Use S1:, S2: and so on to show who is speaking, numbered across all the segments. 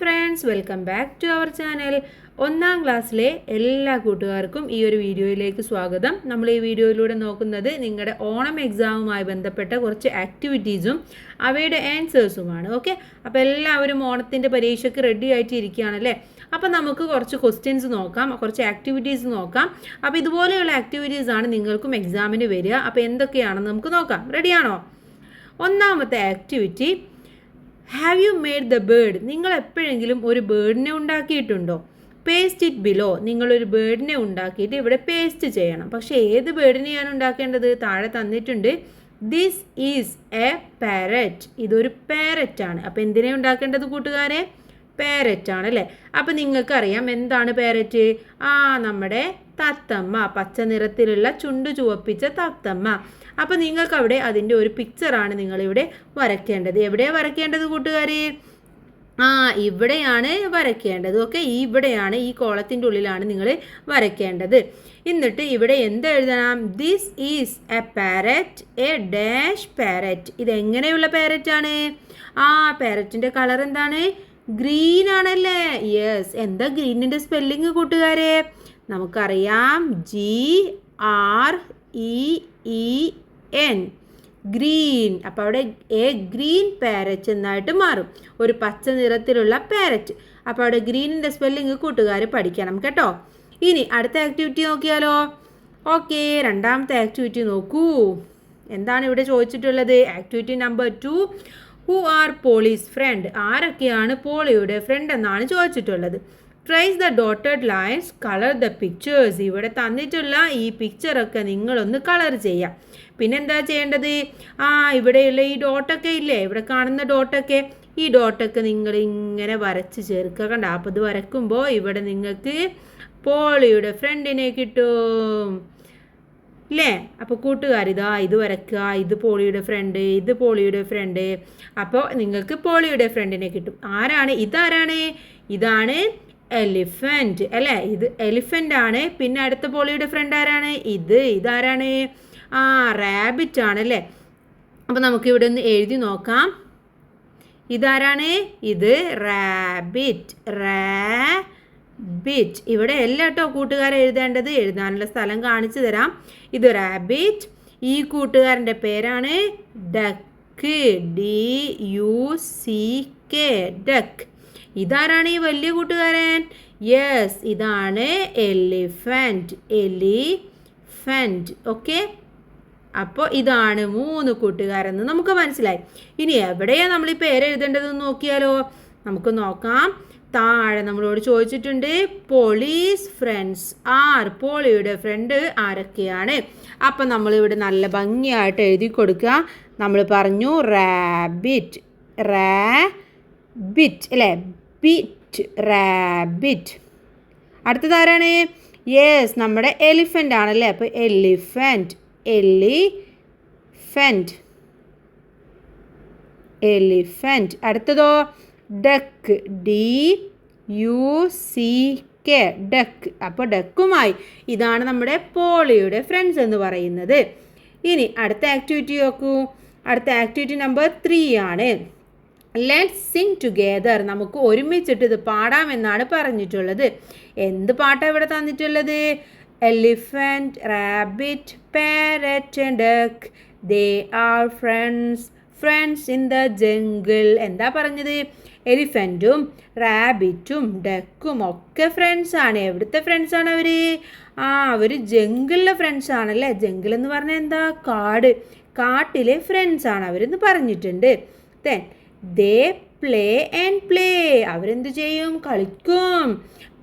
S1: Friends, welcome back to our channel. 1ാം ക്ലാസ്സിലെ എല്ലാ കൂട്ടുകാർക്കും ഈ ഒരു വീഡിയോയിലേക്ക് സ്വാഗതം. നമ്മൾ ഈ വീഡിയോയിലൂടെ നോക്കുന്നത് നിങ്ങളുടെ ഓണം എക്സാമുമായി ബന്ധപ്പെട്ട കുറച്ച് ആക്ടിവിറ്റീസും അവയുടെ ആൻസേഴ്സുമാണ്. ഓക്കെ, അപ്പോൾ എല്ലാവരും ഓണത്തിൻ്റെ പരീക്ഷയ്ക്ക് റെഡി ആയിട്ട് ഇരിക്കുകയാണല്ലേ. അപ്പോൾ നമുക്ക് കുറച്ച് ക്വസ്റ്റ്യൻസ് നോക്കാം, കുറച്ച് ആക്ടിവിറ്റീസ് നോക്കാം. അപ്പോൾ ഇതുപോലെയുള്ള ആക്ടിവിറ്റീസാണ് നിങ്ങൾക്കും എക്സാമിന് വരിക. അപ്പോൾ എന്തൊക്കെയാണെന്ന് നമുക്ക് നോക്കാം. റെഡിയാണോ? ഒന്നാമത്തെ activity, have you made the bird? നിങ്ങൾ എപ്പോഴെങ്കിലും ഒരു ബേർഡിനെ ഉണ്ടാക്കിയിട്ടുണ്ടോ? Paste it below. നിങ്ങളൊരു ബേർഡിനെ ഉണ്ടാക്കിയിട്ട് ഇവിടെ പേസ്റ്റ് ചെയ്യണം. പക്ഷേ ഏത് ബേർഡിനെയാണ് ഉണ്ടാക്കേണ്ടത്? താഴെ തന്നിട്ടുണ്ട്. This is a parrot. ഇതൊരു പാരറ്റാണ്. അപ്പോൾ എന്തിനെ ഉണ്ടാക്കേണ്ടത് കൂട്ടുകാരെ? പാരറ്റ് ആണ് അല്ലേ. അപ്പോൾ നിങ്ങൾക്കറിയാം എന്താണ് പാരറ്റ്? നമ്മുടെ തത്തമ്മ, പച്ച നിറത്തിലുള്ള ചുണ്ടു ചുവപ്പിച്ച തത്തമ്മ. അപ്പോൾ നിങ്ങൾക്കവിടെ അതിൻ്റെ ഒരു പിക്ചറാണ് നിങ്ങളിവിടെ വരയ്ക്കേണ്ടത്. എവിടെയാണ് വരയ്ക്കേണ്ടത് കൂട്ടുകാരെ? ഇവിടെയാണ് വരയ്ക്കേണ്ടത്. ഓക്കെ, ഇവിടെയാണ്, ഈ കോളത്തിൻ്റെ ഉള്ളിലാണ് നിങ്ങൾ വരയ്ക്കേണ്ടത്. എന്നിട്ട് ഇവിടെ എന്ത് എഴുതണം? This is a parrot, a dash parrot. ഇതെങ്ങനെയുള്ള പാരറ്റാണ്? പാരറ്റിൻ്റെ കളർ എന്താണ്? ഗ്രീൻ ആണല്ലേ. യെസ്. എന്താ ഗ്രീനിൻ്റെ സ്പെല്ലിങ് കൂട്ടുകാരെ? നമുക്കറിയാം, GREEN, ഗ്രീൻ. അപ്പോൾ അവിടെ എ ഗ്രീൻ പാരറ്റ് എന്നായിട്ട് മാറും. ഒരു പച്ച നിറത്തിലുള്ള പാരറ്റ്. അപ്പോൾ അവിടെ ഗ്രീനിൻ്റെ സ്പെല്ലിങ് കൂട്ടുകാർ പഠിക്കണം കേട്ടോ. ഇനി അടുത്ത ആക്ടിവിറ്റി നോക്കിയാലോ? ഓക്കെ, രണ്ടാമത്തെ ആക്ടിവിറ്റി നോക്കൂ. എന്താണ് ഇവിടെ ചോദിച്ചിട്ടുള്ളത്? Activity number 2, who are Polly's friend? ആരൊക്കെയാണ് പോളിയുടെ ഫ്രണ്ട് എന്നാണ് ചോദിച്ചിട്ടുള്ളത്. Trace the dotted lines, colour the pictures. ഇവിടെ തന്നിട്ടുള്ള ഈ പിക്ചറൊക്കെ നിങ്ങളൊന്ന് കളർ ചെയ്യാം. പിന്നെന്താ ചെയ്യേണ്ടത്? ഇവിടെയുള്ള ഈ ഡോട്ടൊക്കെ ഇല്ലേ, ഇവിടെ കാണുന്ന ഡോട്ടൊക്കെ, ഈ ഡോട്ടൊക്കെ നിങ്ങൾ ഇങ്ങനെ വരച്ച് ചേർക്കുക. കണ്ട? അപ്പോൾ ഇത് വരയ്ക്കുമ്പോൾ ഇവിടെ നിങ്ങൾക്ക് പോളിയുടെ ഫ്രണ്ടിനെ കിട്ടും ഇല്ലേ. അപ്പോൾ കൂട്ടുകാർ ഇത് വരയ്ക്കുക. ഇത് പോളിയുടെ ഫ്രണ്ട്, ഇത് പോളിയുടെ ഫ്രണ്ട്. അപ്പോൾ നിങ്ങൾക്ക് പോളിയുടെ ഫ്രണ്ടിനെ കിട്ടും. ആരാണ്? ഇതാരാണ്? ഇതാണ് എലിഫൻറ്റ് അല്ലേ. ഇത് എലിഫൻ്റ് ആണ്. പിന്നെ അടുത്ത പോളിയുടെ ഫ്രണ്ട് ആരാണ്? ഇതാരാണ്? റാബിറ്റ് ആണ് അല്ലേ. അപ്പോൾ നമുക്കിവിടെ ഒന്ന് എഴുതി നോക്കാം. ഇതാരാണ്? ഇത് റാബിറ്റ്. റാബിറ്റ്. ഇവിടെ അല്ല കേട്ടോ കൂട്ടുകാരെ എഴുതേണ്ടത്. എഴുതാനുള്ള സ്ഥലം കാണിച്ചു തരാം. ഇത് റാബിറ്റ്. ഈ കൂട്ടുകാരൻ്റെ പേരാണ് ഡക്ക്. DUCK, duck. ഇതാരാണ് ഈ വലിയ കൂട്ടുകാരൻ? യെസ്, ഇതാണ് എലിഫൻറ്റ്. എലിഫൻറ്റ്. ഓക്കെ, അപ്പോൾ ഇതാണ് 3 കൂട്ടുകാരെന്ന് നമുക്ക് മനസ്സിലായി. ഇനി എവിടെയാണ് നമ്മൾ ഈ പേര് എഴുതേണ്ടതെന്ന് നോക്കിയാലോ? നമുക്ക് നോക്കാം. താഴെ നമ്മളോട് ചോദിച്ചിട്ടുണ്ട്, പോളീസ് ഫ്രണ്ട്സ് ആർ? പോളിയുടെ ഫ്രണ്ട് ആരൊക്കെയാണ്? അപ്പം നമ്മളിവിടെ നല്ല ഭംഗിയായിട്ട് എഴുതി കൊടുക്കുക. നമ്മൾ പറഞ്ഞു റാബിറ്റ്. റാബിറ്റ് അല്ലേ. Bit, rabbit. അടുത്തതാരാണ്? യെസ്, നമ്മുടെ എലിഫൻ്റ് ആണല്ലേ. അപ്പോൾ എലിഫൻറ്റ്. എലിഫൻറ്റ്. അടുത്തതോ ഡക്ക്. DUCK, duck. അപ്പോൾ ഡക്കുമായി. ഇതാണ് നമ്മുടെ പോളിയുടെ ഫ്രണ്ട്സ് എന്ന് പറയുന്നത്. ഇനി അടുത്ത ആക്ടിവിറ്റി നോക്കൂ. അടുത്ത ആക്ടിവിറ്റി നമ്പർ 3 ആണ്. Let's Singh together. നമുക്ക് ഒരുമിച്ചിട്ട് ഇത് പാടാമെന്നാണ് പറഞ്ഞിട്ടുള്ളത്. എന്ത് പാട്ടാണ് ഇവിടെ തന്നിട്ടുള്ളത്? Elephant, rabbit, parrot and duck, they are friends in the jungle. എന്താ പറഞ്ഞത്? എലിഫൻറ്റും റാബിറ്റും ഡക്കും ഒക്കെ ഫ്രണ്ട്സാണ്. എവിടുത്തെ ഫ്രണ്ട്സാണ് അവർ? അവർ ജംഗിളിലെ ഫ്രണ്ട്സ് ആണല്ലേ. ജംഗിൾ എന്ന് പറഞ്ഞാൽ എന്താ? കാട്. കാട്ടിലെ ഫ്രണ്ട്സാണ് അവരെന്ന് പറഞ്ഞിട്ടുണ്ട്. Then they play and play. അവരെന്ത് ചെയ്യും? കളിക്കും.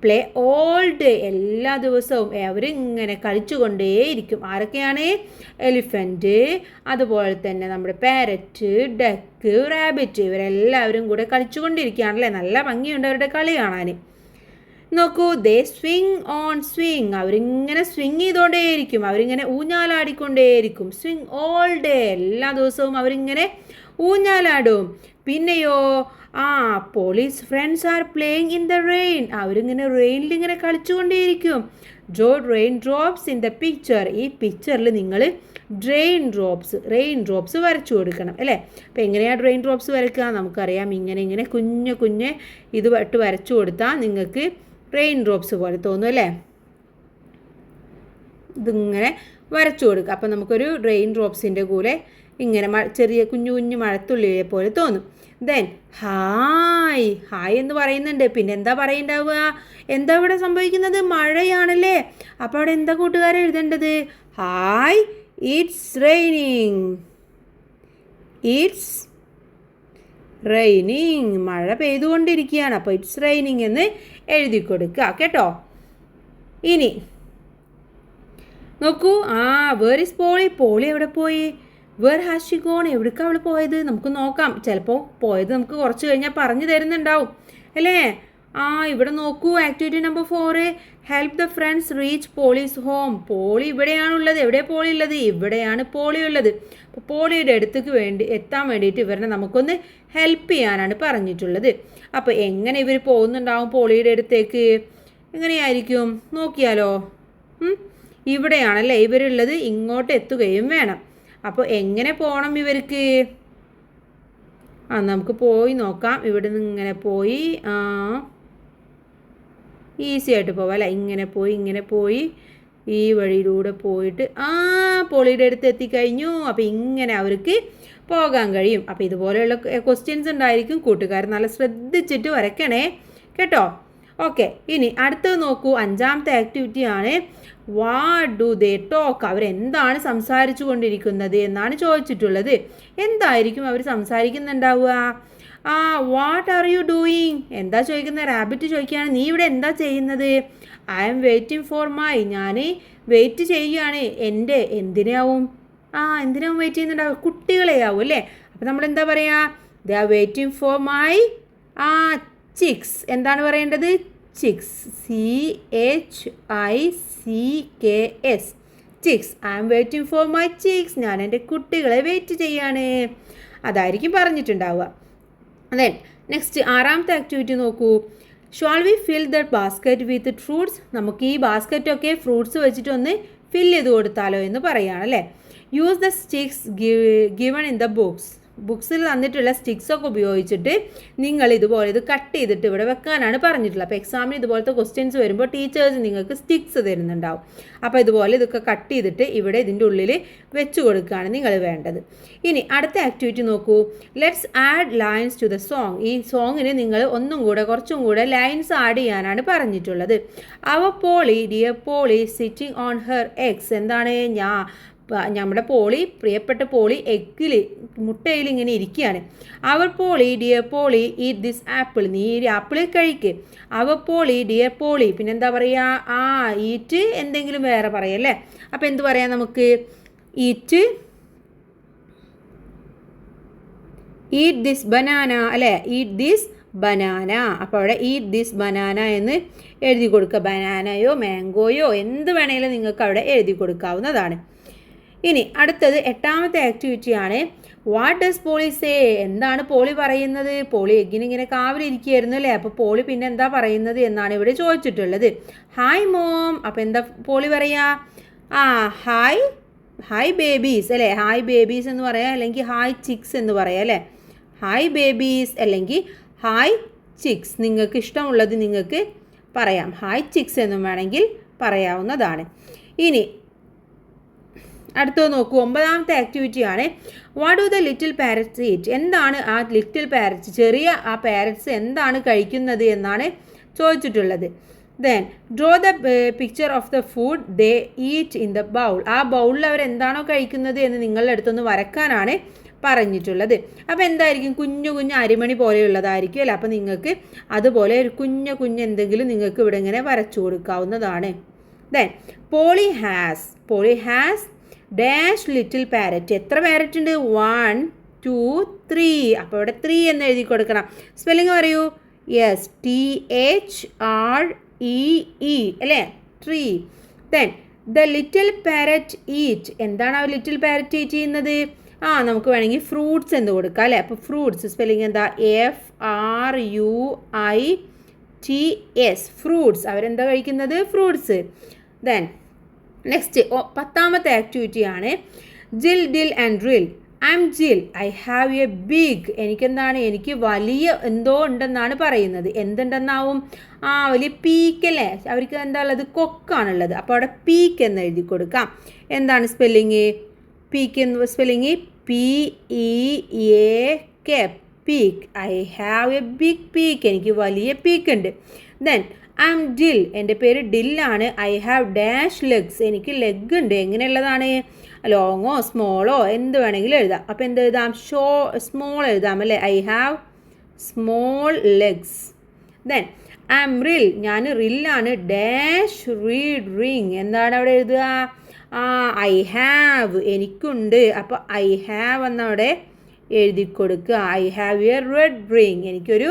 S1: Play all day. എല്ലാ ദിവസവും അവരിങ്ങനെ കളിച്ചുകൊണ്ടേയിരിക്കും. ആരൊക്കെയാണ്? എലിഫൻറ്റ്, അതുപോലെ തന്നെ നമ്മുടെ പാരറ്റ്, ഡക്ക്, റാബിറ്റ്. ഇവരെല്ലാവരും കൂടെ കളിച്ചുകൊണ്ടിരിക്കുകയാണല്ലേ. നല്ല ഭംഗിയുണ്ട് അവരുടെ കളി കാണാൻ. നോക്കൂ, ദേ സ്വിങ് ഓൺ സ്വിങ്. അവരിങ്ങനെ സ്വിങ് ചെയ്തുകൊണ്ടേയിരിക്കും. അവരിങ്ങനെ ഊഞ്ഞാലാടിക്കൊണ്ടേയിരിക്കും. Swing all day. എല്ലാ ദിവസവും അവരിങ്ങനെ ഊഞ്ഞാലാടും. പിന്നെയോ ആ Polly's friends are playing in the rain. അവരിങ്ങനെ റെയിനിൽ ഇങ്ങനെ കളിച്ചുകൊണ്ടേയിരിക്കും. Draw raindrops in the picture. ഈ പിക്ചറിൽ നിങ്ങൾ റെയിൻ ഡ്രോപ്സ് വരച്ചു കൊടുക്കണം അല്ലേ. അപ്പോൾ എങ്ങനെയാണ് റെയിൻ ഡ്രോപ്സ് വരയ്ക്കുക? നമുക്കറിയാം, ഇങ്ങനെ കുഞ്ഞ് ഇത് ഇട്ട് വരച്ചു കൊടുത്താൽ നിങ്ങൾക്ക് റെയിൻ ഡ്രോപ്സ് പോലെ തോന്നും അല്ലേ. ഇതിങ്ങനെ വരച്ചു കൊടുക്കുക. അപ്പോൾ നമുക്കൊരു റെയിൻ ഡ്രോപ്സിൻ്റെ കൂടെ ഇങ്ങനെ ചെറിയ കുഞ്ഞു മഴത്തുള്ളിയെ പോലെ തോന്നും. ദെൻ ഹായ് എന്ന് പറയുന്നുണ്ട്. പിന്നെ എന്താ പറയുണ്ടാവുക? എന്താ ഇവിടെ സംഭവിക്കുന്നത്? മഴയാണല്ലേ. അപ്പോൾ അവിടെ എന്താ കൂട്ടുകാരെ എഴുതേണ്ടത്? Hi it's raining. മഴ പെയ്തുകൊണ്ടിരിക്കുകയാണ്. അപ്പോൾ ഇറ്റ്സ് റെയിനിങ് എന്ന് എഴുതി കൊടുക്കുക കേട്ടോ. ഇനി നോക്കൂ, വേർ ഇസ് പോളി എവിടെ പോയി? Where has she gone? എവിടേക്കാണ് അവൾ പോയത്? നമുക്ക് നോക്കാം. ചിലപ്പോൾ പോയത് നമുക്ക് കുറച്ച് കഴിഞ്ഞാൽ പറഞ്ഞു തരുന്നുണ്ടാവും അല്ലേ. ഇവിടെ നോക്കൂ, activity number 4, help the friends reach Polly's home. Polly ഇവിടെയാണുള്ളത്. എവിടെയാണ് പോളി ഉള്ളത്? ഇവിടെയാണ് പോളി ഉള്ളത്. അപ്പോൾ പോളിയുടെ അടുത്തേക്ക് എത്താൻ വേണ്ടിയിട്ട് ഇവരെ നമുക്കൊന്ന് ഹെൽപ്പ് ചെയ്യാനാണ് പറഞ്ഞിട്ടുള്ളത്. അപ്പോൾ എങ്ങനെ ഇവർ പോകുന്നുണ്ടാവും പോളിയുടെ അടുത്തേക്ക്? എങ്ങനെയായിരിക്കും നോക്കിയാലോ? ഇവിടെയാണല്ലേ ഇവരുള്ളത്. ഇങ്ങോട്ട് എത്തുകയും വേണം. അപ്പോൾ എങ്ങനെ പോകണം ഇവർക്ക്? നമുക്ക് പോയി നോക്കാം. ഇവിടെ നിന്ന് ഇങ്ങനെ പോയി ഈസി ആയിട്ട് പോവാം അല്ലേ. ഇങ്ങനെ പോയി ഈ വഴിയിലൂടെ പോയിട്ട് പോളിയുടെ അടുത്ത് എത്തിക്കഴിഞ്ഞു. അപ്പോൾ ഇങ്ങനെ അവർക്ക് പോകാൻ കഴിയും. അപ്പോൾ ഇതുപോലെയുള്ള ക്വസ്റ്റ്യൻസ് ഉണ്ടായിരിക്കും. കൂട്ടുകാർ നല്ല ശ്രദ്ധിച്ചിട്ട് വരയ്ക്കണേ കേട്ടോ. ഓക്കെ, ഇനി അടുത്തത് നോക്കൂ. 5ാമത്തെ ആക്ടിവിറ്റിയാണ് വാട്ട് ഡു ദേ ടോക്ക്. അവരെന്താണ് സംസാരിച്ചു കൊണ്ടിരിക്കുന്നത് എന്നാണ് ചോദിച്ചിട്ടുള്ളത്. എന്തായിരിക്കും അവർ സംസാരിക്കുന്നുണ്ടാവുക? What are you doing? എന്താ ചോദിക്കുന്നത്? റാബിറ്റ് ചോദിക്കുകയാണ്, നീ ഇവിടെ എന്താ ചെയ്യുന്നത്? ഐ എം വെയിറ്റിംഗ് ഫോർ ഞാൻ വെയിറ്റ് ചെയ്യുകയാണ്. എന്തിനാവും വെയിറ്റ് ചെയ്യുന്നുണ്ടാവും? കുട്ടികളെയാവും അല്ലേ. അപ്പോൾ നമ്മൾ എന്താ പറയുക? They are waiting for my chicks. എന്താണ് പറയേണ്ടത്? Chicks. CHICKS. Chicks. I am waiting for my chicks. ഞാൻ എൻ്റെ കുട്ടികളെ വെയിറ്റ് ചെയ്യാണ്. അതായിരിക്കും പറഞ്ഞിട്ടുണ്ടാവുക. ദെൻ നെക്സ്റ്റ് 6ാമത്തെ ആക്ടിവിറ്റി നോക്കൂ. Shall we fill the basket with fruits? നമുക്ക് ഈ ബാസ്ക്കറ്റൊക്കെ ഫ്രൂട്ട്സ് വെച്ചിട്ടൊന്ന് ഫിൽ ചെയ്ത് കൊടുത്താലോ എന്ന് പറയുകയാണല്ലേ. Use the sticks given in the ബുക്സിൽ തന്നിട്ടുള്ള സ്റ്റിക്സൊക്കെ ഉപയോഗിച്ചിട്ട് നിങ്ങൾ ഇതുപോലെ ഇത് കട്ട് ചെയ്തിട്ട് ഇവിടെ വെക്കാനാണ് പറഞ്ഞിട്ടുള്ളത്. അപ്പോൾ എക്സാമിന് ഇതുപോലത്തെ ക്വസ്റ്റ്യൻസ് വരുമ്പോൾ ടീച്ചേഴ്സ് നിങ്ങൾക്ക് സ്റ്റിക്സ് തരുന്നുണ്ടാവും. അപ്പോൾ ഇതുപോലെ ഇതൊക്കെ കട്ട് ചെയ്തിട്ട് ഇവിടെ ഇതിൻ്റെ ഉള്ളിൽ വെച്ച് കൊടുക്കുകയാണ് നിങ്ങൾ വേണ്ടത്. ഇനി അടുത്ത ആക്ടിവിറ്റി നോക്കൂ. Let's add lines to the song. ഈ സോങ്ങിന് നിങ്ങൾ കുറച്ചും കൂടെ ലൈൻസ് ആഡ് ചെയ്യാനാണ് പറഞ്ഞിട്ടുള്ളത്. അവർ Polly dear Polly sitting on her eggs. എന്താണ്? നമ്മുടെ പ്രിയപ്പെട്ട പോളി മുട്ടയിൽ ഇങ്ങനെ ഇരിക്കുകയാണ്. അവർ Polly dear Polly eat this apple. നീ ഈ ആപ്പിൾ കഴിക്ക്. അവർ പോളി ഡിയർ പോളി. പിന്നെന്താ പറയുക? ഈറ്റ് എന്തെങ്കിലും വേറെ പറയല്ലേ. അപ്പോൾ എന്ത് പറയാം നമുക്ക്? ഈറ്റ് ദിസ് ബനാന അല്ലേ. Eat this banana. അപ്പോൾ അവിടെ ഈറ്റ് ദിസ് ബനാന എന്ന് എഴുതി കൊടുക്കുക. ബനാനയോ മാംഗോയോ എന്ത് വേണമെങ്കിലും നിങ്ങൾക്ക് അവിടെ എഴുതി കൊടുക്കാവുന്നതാണ്. ഇനി അടുത്തത് 8ാമത്തെ ആക്ടിവിറ്റിയാണ് വാട്ട് ഡസ് പോളി സേ. എന്താണ് പോളി പറയുന്നത്? പോളി എഗ്ഗിനിങ്ങനെ കാവിലിരിക്കുകയായിരുന്നു അല്ലേ. അപ്പോൾ പോളി പിന്നെ എന്താ പറയുന്നത് എന്നാണ് ഇവിടെ ചോദിച്ചിട്ടുള്ളത്. Hi mom. അപ്പോൾ എന്താ പോളി പറയുക? ഹായ് ബേബീസ് അല്ലേ. ഹായ് ബേബീസ് എന്ന് പറയാം, അല്ലെങ്കിൽ ഹായ് ചിക്സ് എന്ന് പറയാം അല്ലേ. ഹായ് ബേബീസ് അല്ലെങ്കിൽ ഹായ് ചിക്സ്. നിങ്ങൾക്ക് ഇഷ്ടമുള്ളത് നിങ്ങൾക്ക് പറയാം. ഹായ് ചിക്സ് എന്നും വേണമെങ്കിൽ പറയാവുന്നതാണ്. ഇനി അടുത്തത് നോക്കൂ. 9ാമത്തെ ആക്ടിവിറ്റിയാണ് what do the little parrots eat. എന്താണ് ആ ലിറ്റിൽ പാരറ്റ്സ്, ചെറിയ പാരറ്റ്സ് എന്താണ് കഴിക്കുന്നത് എന്നാണ് ചോദിച്ചിട്ടുള്ളത്. Then draw the picture of the food they eat in the bowl. ആ ബൗളിൽ അവർ എന്താണോ കഴിക്കുന്നത് എന്ന് നിങ്ങളുടെ അടുത്തൊന്ന് വരക്കാനാണ് പറഞ്ഞിട്ടുള്ളത്. അപ്പോൾ എന്തായിരിക്കും? കുഞ്ഞു അരിമണി പോലെയുള്ളതായിരിക്കും അല്ലേ. അപ്പോൾ നിങ്ങൾക്ക് അതുപോലെ ഒരു കുഞ്ഞ് എന്തെങ്കിലും നിങ്ങൾക്ക് ഇവിടെ ഇങ്ങനെ വരച്ചു കൊടുക്കാവുന്നതാണ്. Then Polly has dash little parrot. എത്ര പാരറ്റ് ഉണ്ട്? 1 2 3. അപ്പോൾ ഇവിടെ 3 എന്ന് എഴുതി കൊടുക്കണം. സ്പെല്ലിംഗ് പറയൂ. യെസ്, THREE അല്ലേ. Tree. Then the little parrot eat. എന്താണ് ആ ലിറ്റിൽ പാരറ്റ് ഈറ്റ് ചെയ്യുന്നത്? നമുക്ക് വേണമെങ്കിൽ ഫ്രൂട്ട്സ് എന്ന് കൊടുക്കാം അല്ലേ. അപ്പോൾ ഫ്രൂട്ട്സ് സ്പെല്ലിംഗ് എന്താ? FRUITS fruits. അവരെന്താ കഴിക്കുന്നത്? ഫ്രൂട്ട്സ്. ദെൻ നെക്സ്റ്റ് 10ാമത്തെ ആക്ടിവിറ്റിയാണ് Jill Dill and Drill. I'm Jill, I have a big. എനിക്കെന്താണ്? എനിക്ക് വലിയ എന്തോ ഉണ്ടെന്നാണ് പറയുന്നത്. എന്തുണ്ടെന്നാവും? വലിയ പീക്ക് അല്ലേ. അവർക്ക് എന്താ ഉള്ളത്? കൊക്കാണുള്ളത്. അപ്പോൾ അവിടെ പീക്ക് എന്ന് എഴുതി കൊടുക്കാം. എന്താണ് സ്പെല്ലിങ്? പീക്ക് എന്ന് spelling PEAK peak. I have a big peak. എനിക്ക് വലിയ പീക്ക് ഉണ്ട്. ദെൻ ഐ എം ഡിൽ, എൻ്റെ പേര് ഡില്ലാണ്. I have dash legs. എനിക്ക് ലെഗ് ഉണ്ട്. എങ്ങനെയുള്ളതാണ്? ലോങ്ങോ സ്മോളോ എന്ത് വേണമെങ്കിലും എഴുതാം. അപ്പോൾ എന്ത് എഴുതാം? സ്മോൾ എഴുതാം അല്ലേ. I have small legs. Then I M റിൽ, ഞാൻ റില്ലാണ്. Dash read ring. എന്താണ് അവിടെ എഴുതുക? ഐ ഹാവ്, എനിക്കുണ്ട്. അപ്പോൾ ഐ ഹാവ് എന്നവിടെ എഴുതി കൊടുക്കുക. I have A red ring. എനിക്കൊരു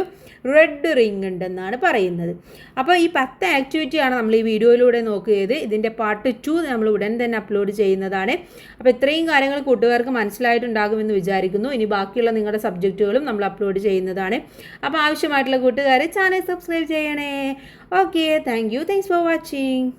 S1: റെഡ് റിങ് ഉണ്ടെന്നാണ് പറയുന്നത്. അപ്പോൾ ഈ 10 ആക്ടിവിറ്റിയാണ് നമ്മൾ ഈ വീഡിയോയിലൂടെ നോക്കിയത്. ഇതിൻ്റെ പാർട്ട് 2 നമ്മൾ ഉടൻ തന്നെ അപ്ലോഡ് ചെയ്യുന്നതാണ്. അപ്പോൾ ഇത്രയും കാര്യങ്ങൾ കൂട്ടുകാർക്ക് മനസ്സിലായിട്ടുണ്ടാകുമെന്ന് വിചാരിക്കുന്നു. ഇനി ബാക്കിയുള്ള നിങ്ങളുടെ സബ്ജക്റ്റുകളും നമ്മൾ അപ്ലോഡ് ചെയ്യുന്നതാണ്. അപ്പോൾ ആവശ്യമായിട്ടുള്ള കൂട്ടുകാർ ചാനൽ സബ്സ്ക്രൈബ് ചെയ്യണേ. Okay, thanks for watching.